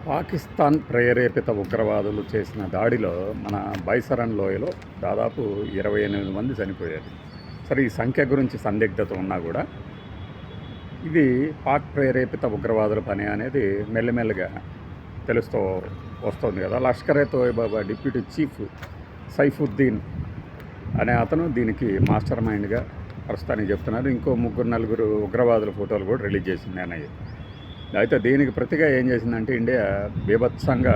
పాకిస్తాన్ ప్రేరేపిత ఉగ్రవాదులు చేసిన దాడిలో మన బైసరన్ లోయలో దాదాపు 28 మంది చనిపోయారు. సరే, ఈ సంఖ్య గురించి సందిగ్ధత ఉన్నా కూడా ఇది పాక్ ప్రేరేపిత ఉగ్రవాదుల పని అనేది మెల్లమెల్లగా తెలుస్తూ వస్తుంది కదా. లష్కరే తోయబా డిప్యూటీ చీఫ్ సైఫుద్దీన్ అనే అతను దీనికి మాస్టర్ మైండ్గా ప్రస్తుతానికి చెప్తున్నారు. ఇంకో నలుగురు ఉగ్రవాదుల ఫోటోలు కూడా రిలీజ్ చేసింది అన్నయ్య. అయితే దీనికి ప్రతిగా ఏం చేసిందంటే ఇండియా బీభత్సంగా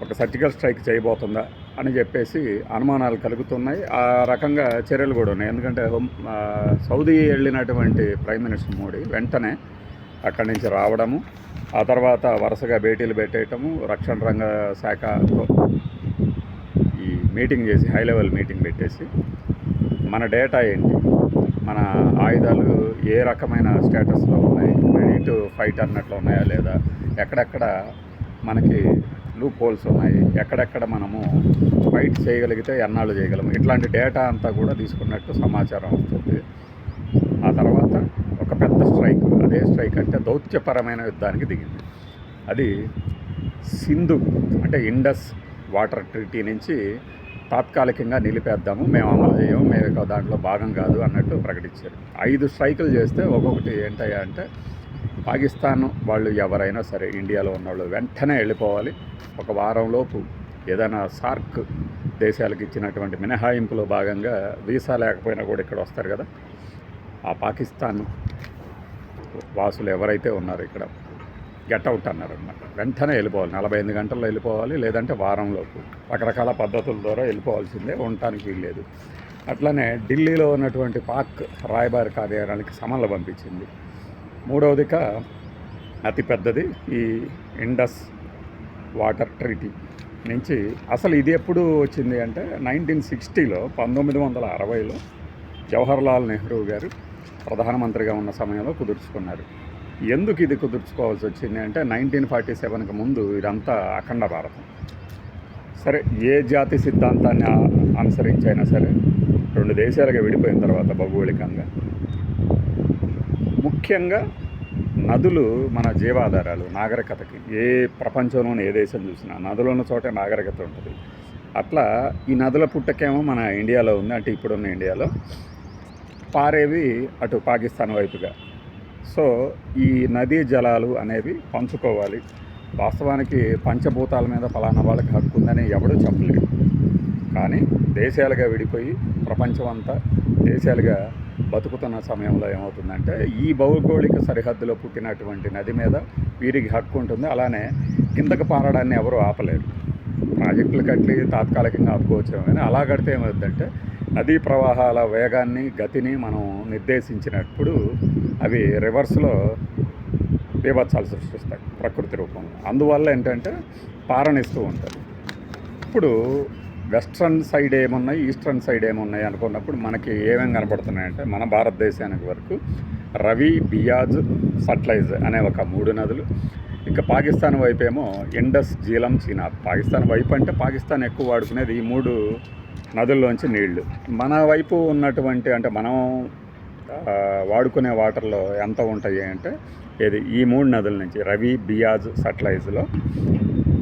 ఒక సర్జికల్ స్ట్రైక్ చేయబోతుందా అని చెప్పేసి అనుమానాలు కలుగుతున్నాయి. ఆ రకంగా చర్యలు కూడా ఉన్నాయి. ఎందుకంటే సౌదీ వెళ్ళినటువంటి ప్రైమ్ మినిస్టర్ మోడీ వెంటనే అక్కడి నుంచి రావడము, ఆ తర్వాత వరుసగా భేటీలు పెట్టేయటము, రక్షణ రంగ శాఖతో ఈ మీటింగ్ చేసి హై లెవెల్ మీటింగ్ పెట్టేసి మన డేటా ఏంటి, మన ఆయుధాలు ఏ రకమైన స్టేటస్లో ఉన్నాయి, రెడీ టు ఫైట్ అన్నట్లు ఉన్నాయా లేదా, ఎక్కడెక్కడ మనకి లూప్ హోల్స్ ఉన్నాయి, ఎక్కడెక్కడ మనము ఫైట్ చేయగలిగితే ఎన్నాళ్ళు చేయగలము, ఇట్లాంటి డేటా అంతా కూడా తీసుకున్నట్టు సమాచారం వస్తుంది. ఆ తర్వాత ఒక పెద్ద స్ట్రైక్, అదే స్ట్రైక్ అంటే దౌత్యపరమైన యుద్ధానికి దిగింది. అది సింధు అంటే ఇండస్ వాటర్ ట్రీటీ నుంచి తాత్కాలికంగా నిలిపేద్దాము, మేము అమలు చేయము, మేము దాంట్లో భాగం కాదు అన్నట్టు ప్రకటించారు. 5 స్ట్రైకులు చేస్తే ఒక్కొక్కటి ఏంటయ్యా అంటే పాకిస్తాన్ వాళ్ళు ఎవరైనా సరే ఇండియాలో ఉన్నవాళ్ళు వెంటనే వెళ్ళిపోవాలి. ఒక వారంలోపు ఏదైనా సార్క్ దేశాలకు ఇచ్చినటువంటి మినహాయింపులో భాగంగా వీసా లేకపోయినా కూడా ఇక్కడ వస్తారు కదా, ఆ పాకిస్తాన్ వాసులు ఎవరైతే ఉన్నారో ఇక్కడ గెట్ అవుట్ అన్నారన్నమాట. వెంటనే వెళ్ళిపోవాలి, 48 గంటల్లో వెళ్ళిపోవాలి, లేదంటే వారంలోపు. రకరకాల పద్ధతుల ద్వారా వెళ్ళిపోవాల్సిందే, ఉండటానికి వీల్లేదు. అట్లనే ఢిల్లీలో ఉన్నటువంటి పాక్ రాయబారి కార్యాలయానికి సమన్లు పంపించింది. మూడవదిగా అతిపెద్దది ఈ ఇండస్ వాటర్ ట్రీటీ నుంచి. అసలు ఇది ఎప్పుడు వచ్చింది అంటే 1960లో 1960లో జవహర్లాల్ నెహ్రూ గారు ప్రధానమంత్రిగా ఉన్న సమయంలో కుదుర్చుకున్నారు. ఎందుకు ఇది కుదుర్చుకోవాల్సి వచ్చింది అంటే 1947కి ముందు ఇదంతా అఖండ భారతం. సరే, ఏ జాతి సిద్ధాంతాన్ని అనుసరించైనా సరే 2 దేశాలుగా విడిపోయిన తర్వాత భౌగోళికంగా ముఖ్యంగా నదులు మన జీవాధారాలు, నాగరికతకి. ఏ ప్రపంచంలోని ఏ దేశం చూసినా నదులు ఉన్న చోటే నాగరికత ఉంటుంది. అట్లా ఈ నదుల పుట్టకేమో మన ఇండియాలో ఉంది, అంటే ఇప్పుడున్న ఇండియాలో పారేవి అటు పాకిస్తాన్ వైపుగా. సో ఈ నదీ జలాలు అనేవి పంచుకోవాలి. వాస్తవానికి పంచభూతాల మీద ఫలానా వాళ్ళకి హక్కు ఉందని ఎవడూ చెప్పలేడు. కానీ దేశాలుగా విడిపోయి ప్రపంచం అంతా దేశాలుగా బతుకుతున్న సమయంలో ఏమవుతుందంటే ఈ భౌగోళిక సరిహద్దులో పుట్టినటువంటి నది మీద వీరికి హక్కు ఉంటుంది. అలానే కిందకు పారడాన్ని ఎవరు ఆపలేరు. ప్రాజెక్టులు కట్టి తాత్కాలికంగా ఆపుకోవచ్చు, కానీ అలా కడితే ఏమవుతుందంటే నదీ ప్రవాహాల వేగాన్ని, గతిని మనం నిర్దేశించినప్పుడు అవి రివర్స్లో బీభత్సాలు సృష్టిస్తాయి ప్రకృతి రూపంలో. అందువల్ల ఏంటంటే పారనిస్తూ ఉంటుంది. ఇప్పుడు వెస్ట్రన్ సైడ్ ఏమున్నాయి, ఈస్టర్న్ సైడ్ ఏమున్నాయి అనుకున్నప్పుడు మనకి ఏమేమి కనపడుతున్నాయంటే మన భారతదేశానికి వరకు రవి, బియాజ్, సట్లైజ్ అనే ఒక 3 నదులు. ఇంకా పాకిస్తాన్ వైపు ఏమో ఇండస్, జీలం, చీనాబ్. పాకిస్తాన్ వైపు అంటే పాకిస్తాన్ ఎక్కువ వాడుకునేది ఈ 3 నదుల్లోంచి నీళ్లు. మన వైపు ఉన్నటువంటి అంటే మనం వాడుకునే వాటర్లో ఎంత ఉంటాయి అంటే ఏది ఈ 3 నదుల నుంచి రవి, బియాజ్, సట్లైజ్లో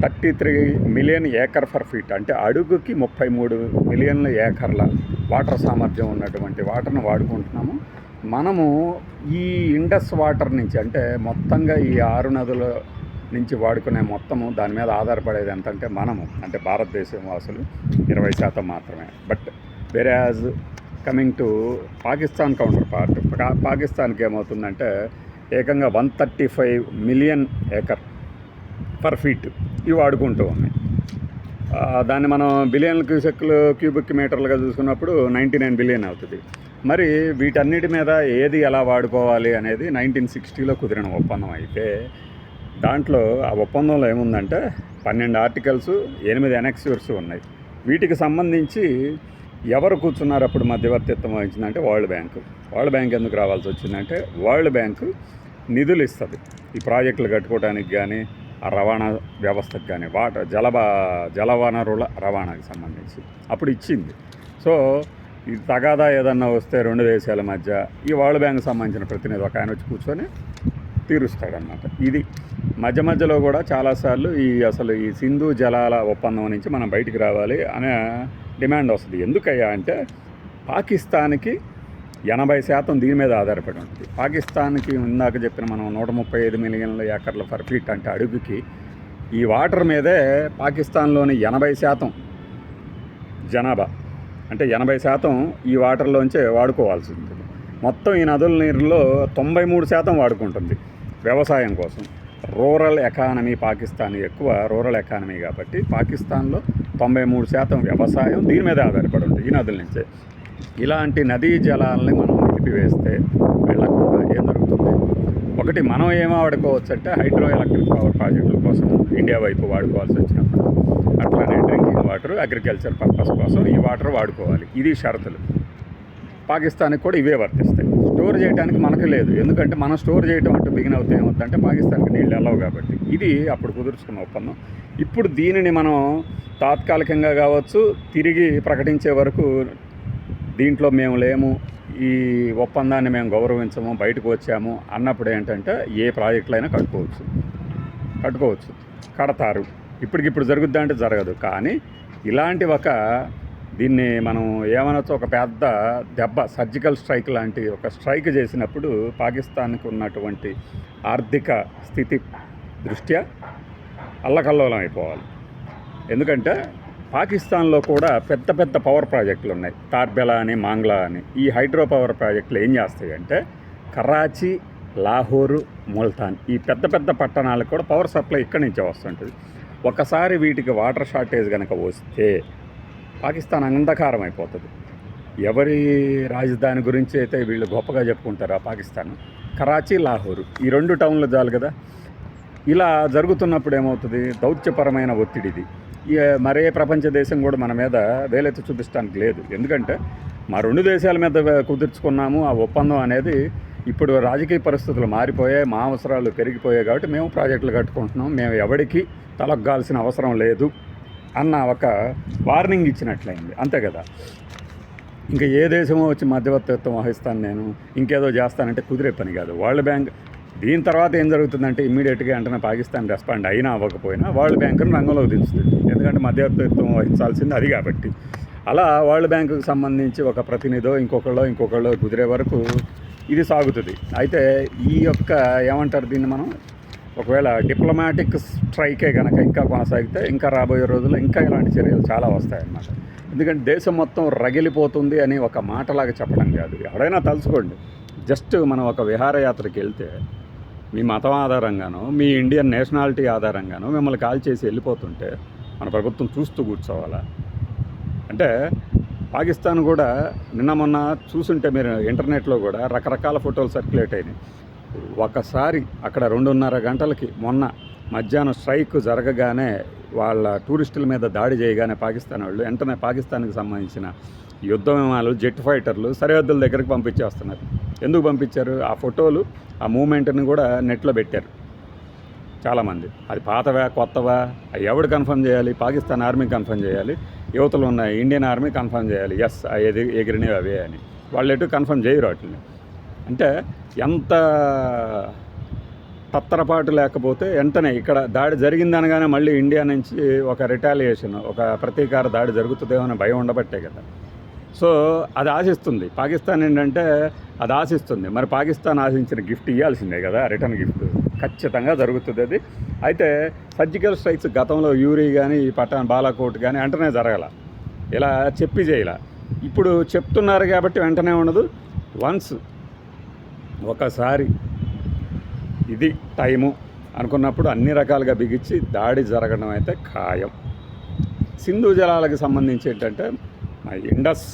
33 మిలియన్ ఏకర్ ఫర్ ఫీట్, అంటే అడుగుకి 33 మిలియన్ల ఏకర్ల వాటర్ సామర్థ్యం ఉన్నటువంటి వాటర్ను వాడుకుంటున్నాము. మనము ఈ ఇండస్ వాటర్ నుంచి అంటే మొత్తంగా ఈ 6 నదుల నుంచి వాడుకునే మొత్తము దాని మీద ఆధారపడేది ఎంతంటే మనము అంటే భారతదేశం వాసులు 20% మాత్రమే. బట్ వెరాజ్ coming to Pakistan counter part, పాకిస్తాన్కి ఏమవుతుందంటే ఏకంగా 135 మిలియన్ ఏకర్ పర్ ఫీట్ ఇవి వాడుకుంటూ ఉన్నాయి. దాన్ని మనం బిలియన్ల క్యూబిక్ మీటర్లుగా చూసుకున్నప్పుడు 99 బిలియన్ అవుతుంది. మరి వీటన్నిటి మీద ఏది ఎలా వాడుకోవాలి అనేది 1960లో కుదిరిన ఒప్పందం అయితే దాంట్లో ఆ ఒప్పందంలో ఏముందంటే 12 ఆర్టికల్స్, 8 ఎనెక్స్యూర్స్ ఉన్నాయి. వీటికి సంబంధించి ఎవరు కూర్చున్నారు అప్పుడు మధ్యవర్తిత్వం వహించిందంటే వరల్డ్ బ్యాంకు. వరల్డ్ బ్యాంక్ ఎందుకు రావాల్సి వచ్చిందంటే వరల్డ్ బ్యాంకు నిధులు ఇస్తుంది ఈ ప్రాజెక్టులు కట్టుకోవడానికి కానీ, ఆ రవాణా వ్యవస్థకు కానీ, జల వనరుల రవాణాకి సంబంధించి అప్పుడు ఇచ్చింది. సో ఈ తగాదా ఏదన్నా వస్తే 2 దేశాల మధ్య ఈ వరల్డ్ బ్యాంక్ సంబంధించిన ప్రతినిధి ఒక ఆయన వచ్చి కూర్చొని తీరుస్తాడనమాట. ఇది మధ్య మధ్యలో కూడా చాలాసార్లు అసలు ఈ సింధు జలాల ఒప్పందం నుంచి మనం బయటికి రావాలి అనే డిమాండ్ వస్తుంది. ఎందుకయ్యా అంటే పాకిస్తాన్కి 80% దీని మీద ఆధారపడి ఉంటుంది. పాకిస్తాన్కి ఇందాక చెప్పిన మనం 135 మిలియన్ల ఏకర్ల ఫర్ ఫీట్ అంటే అడుగుకి ఈ వాటర్ మీదే పాకిస్తాన్లోని 80% జనాభా అంటే 80% ఈ వాటర్లోంచే వాడుకోవాల్సి ఉంటుంది. మొత్తం ఈ నదుల నీరులో 93% వాడుకుంటుంది వ్యవసాయం కోసం. రూరల్ ఎకానమీ పాకిస్తాన్ ఎక్కువ రూరల్ ఎకానమీ కాబట్టి పాకిస్తాన్లో 93% వ్యవసాయం దీని మీద ఆధారపడి ఉంటుంది, ఈ నదుల నుంచే. ఇలాంటి నదీ జలాలని మనం నిలిపివేస్తే వెళ్ళకుండా ఏం జరుగుతుంది? ఒకటి మనం ఏమో వాడుకోవచ్చు అంటే హైడ్రో ఎలక్ట్రిక్ పవర్ ప్రాజెక్టుల కోసం ఇండియా వైపు వాడుకోవాల్సి వచ్చినప్పుడు, అట్లానే డ్రింకింగ్ వాటర్, అగ్రికల్చర్ పర్పస్ కోసం ఈ వాటర్ వాడుకోవాలి. ఇది షరతులు. పాకిస్తాన్కి కూడా ఇవే వర్తిస్తాయి. స్టోర్ చేయడానికి మనకు లేదు, ఎందుకంటే మనం స్టోర్ చేయడం అంటే బిగిన్ అవుతే ఏమవుతుందంటే పాకిస్తాన్కి నీళ్ళు వెళ్ళవు కాబట్టి. ఇది అప్పుడు కుదుర్చుకున్న ఒప్పందం. ఇప్పుడు దీనిని మనం తాత్కాలికంగా కావచ్చు తిరిగి ప్రకటించే వరకు దీంట్లో మేము లేము, ఈ ఒప్పందాన్ని మేము గౌరవించము, బయటకు వచ్చాము అన్నప్పుడు ఏంటంటే ఏ ప్రాజెక్టులైనా కట్టుకోవచ్చు, కడతారు. ఇప్పటికిప్పుడు జరుగుద్దా అంటే జరగదు. కానీ ఇలాంటి దీన్ని మనం ఏమనొచ్చు, ఒక పెద్ద దెబ్బ, సర్జికల్ స్ట్రైక్ లాంటి ఒక స్ట్రైక్ చేసినప్పుడు పాకిస్తాన్కి ఉన్నటువంటి ఆర్థిక స్థితి దృష్ట్యా అల్లకల్లోలం అయిపోవాలి. ఎందుకంటే పాకిస్తాన్లో కూడా పెద్ద పెద్ద పవర్ ప్రాజెక్టులు ఉన్నాయి, తార్బెలా అని, మాంగ్లా అని. ఈ హైడ్రో పవర్ ప్రాజెక్టులు ఏం చేస్తాయి అంటే కరాచీ, లాహోరు, ముల్తాన్ ఈ పెద్ద పెద్ద పట్టణాలకు కూడా పవర్ సప్లై ఇక్కడి నుంచే వస్తుంటుంది. ఒకసారి వీటికి వాటర్ షార్టేజ్ కనుక వస్తే పాకిస్తాన్ అంధకారం అయిపోతుంది. ఎవరి రాజధాని గురించి అయితే వీళ్ళు గొప్పగా చెప్పుకుంటారు ఆ పాకిస్తాన్, కరాచీ, లాహోరు ఈ 2 టౌన్లు చాలు కదా. ఇలా జరుగుతున్నప్పుడు ఏమవుతుంది? దౌత్యపరమైన ఒత్తిడిది. మరే ప్రపంచ దేశం కూడా మన మీద వేలెత్తి చూపించడానికి లేదు. ఎందుకంటే మా 2 దేశాల మీద కుదుర్చుకున్నాము ఆ ఒప్పందం అనేది. ఇప్పుడు రాజకీయ పరిస్థితులు మారిపోయాయి, మా అవసరాలు పెరిగిపోయాయి కాబట్టి మేము ప్రాజెక్టులు కట్టుకుంటున్నాం, మేము ఎవరికి తలగ్గాల్సిన అవసరం లేదు అన్న ఒక వార్నింగ్ ఇచ్చినట్లయింది, అంతే కదా. ఇంకా ఏ దేశమో వచ్చి మధ్యవర్తిత్వం వహిస్తాను నేను, ఇంకేదో చేస్తానంటే కుదిరే పని కాదు. వరల్డ్ బ్యాంక్ దీని తర్వాత ఏం జరుగుతుందంటే ఇమ్మీడియట్గా వెంటనే పాకిస్తాన్ రెస్పాండ్ అయినా అవ్వకపోయినా వరల్డ్ బ్యాంకును రంగంలోకి దించుతుంది. ఎందుకంటే మధ్యవర్తిత్వం వహించాల్సింది అది కాబట్టి. అలా వరల్డ్ బ్యాంకుకు సంబంధించి ఒక ప్రతినిధో ఇంకొకళ్ళో కుదిరే వరకు ఇది సాగుతుంది. అయితే ఈ ఏమంటారు దీన్ని మనం, ఒకవేళ డిప్లొమాటిక్ స్ట్రైకే కనుక ఇంకా కొనసాగితే ఇంకా రాబోయే రోజుల్లో ఇంకా ఇలాంటి చర్యలు చాలా వస్తాయన్నమాట. ఎందుకంటే దేశం మొత్తం రగిలిపోతుంది అని ఒక మాటలాగా చెప్పడం కాదు. ఎవరైనా తలుచుకోండి, జస్ట్ మనం ఒక విహారయాత్రకి వెళ్తే మీ మతం ఆధారంగానో మీ ఇండియన్ నేషనాలిటీ ఆధారంగానో మిమ్మల్ని కాల్ చేసి వెళ్ళిపోతుంటే మన ప్రభుత్వం చూస్తూ కూర్చోవాలా? అంటే పాకిస్తాన్ కూడా నిన్న మొన్న చూసుంటే మీరు ఇంటర్నెట్లో కూడా రకరకాల ఫోటోలు సర్క్యులేట్ అయినాయి. ఒకసారి అక్కడ 2:30 గంటలకి మొన్న మధ్యాహ్నం స్ట్రైక్ జరగగానే వాళ్ళ టూరిస్టుల మీద దాడి చేయగానే పాకిస్తాన్ వాళ్ళు వెంటనే పాకిస్తాన్కి సంబంధించిన యుద్ధ విమానాలు, జెట్ ఫైటర్లు సరిహద్దుల దగ్గరికి పంపించేస్తున్నారు. ఎందుకు పంపించారు? ఆ ఫోటోలు, ఆ మూమెంట్ని కూడా నెట్లో పెట్టారు చాలామంది. అది పాతవా కొత్తవా అవి ఎవడు కన్ఫర్మ్ చేయాలి? పాకిస్తాన్ ఆర్మీ కన్ఫర్మ్ చేయాలి, యువతలు ఉన్న ఇండియన్ ఆర్మీ కన్ఫర్మ్ చేయాలి. ఎస్ ఎగిరినవి అవే అని. వాళ్ళు ఎటు కన్ఫర్మ్ చేయరు వాటిని. అంటే ఎంత తత్తరపాటు లేకపోతే వెంటనే ఇక్కడ దాడి జరిగిందనగానే మళ్ళీ ఇండియా నుంచి ఒక రిటాలియేషన్, ఒక ప్రతీకార దాడి జరుగుతుందేమో అని భయం ఉండబట్టే కదా. సో అది ఆశిస్తుంది పాకిస్తాన్. ఏంటంటే అది ఆశిస్తుంది. మరి పాకిస్తాన్ ఆశించిన గిఫ్ట్ ఇవ్వాల్సిందే కదా, రిటర్న్ గిఫ్ట్ ఖచ్చితంగా జరుగుతుంది అది. అయితే సర్జికల్ స్ట్రైక్స్ గతంలో యూరీ కానీ ఈ బాలాకోట్ కానీ వెంటనే జరగల, ఇలా చెప్పి చేయాల. ఇప్పుడు చెప్తున్నారు కాబట్టి వెంటనే ఉండదు. వన్స్ ఒకసారి ఇది టైము అనుకున్నప్పుడు అన్ని రకాలుగా బిగించి దాడి జరగడం అయితే ఖాయం. సింధు జలాలకు సంబంధించి ఏంటంటే ఇండస్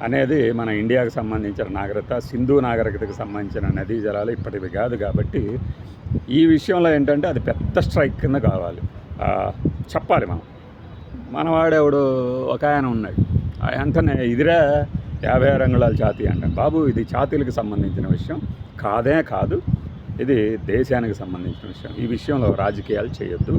అనేది మన ఇండియాకు సంబంధించిన నాగరికత, సింధు నాగరికతకు సంబంధించిన నదీ జలాలు ఇప్పటివి కాదు. కాబట్టి ఈ విషయంలో ఏంటంటే అది పెద్ద స్ట్రైక్ కింద కావాలి, చెప్పాలి. మనవాడేవాడు ఒక ఆయన ఉన్నాడు, వెంటనే ఇదిరా 56 అంగుళాల ఛాతీ అంటే, బాబు ఇది ఛాతీలకు సంబంధించిన విషయం కాదు, ఇది దేశానికి సంబంధించిన విషయం. ఈ విషయంలో రాజకీయాలు చేయొద్దు.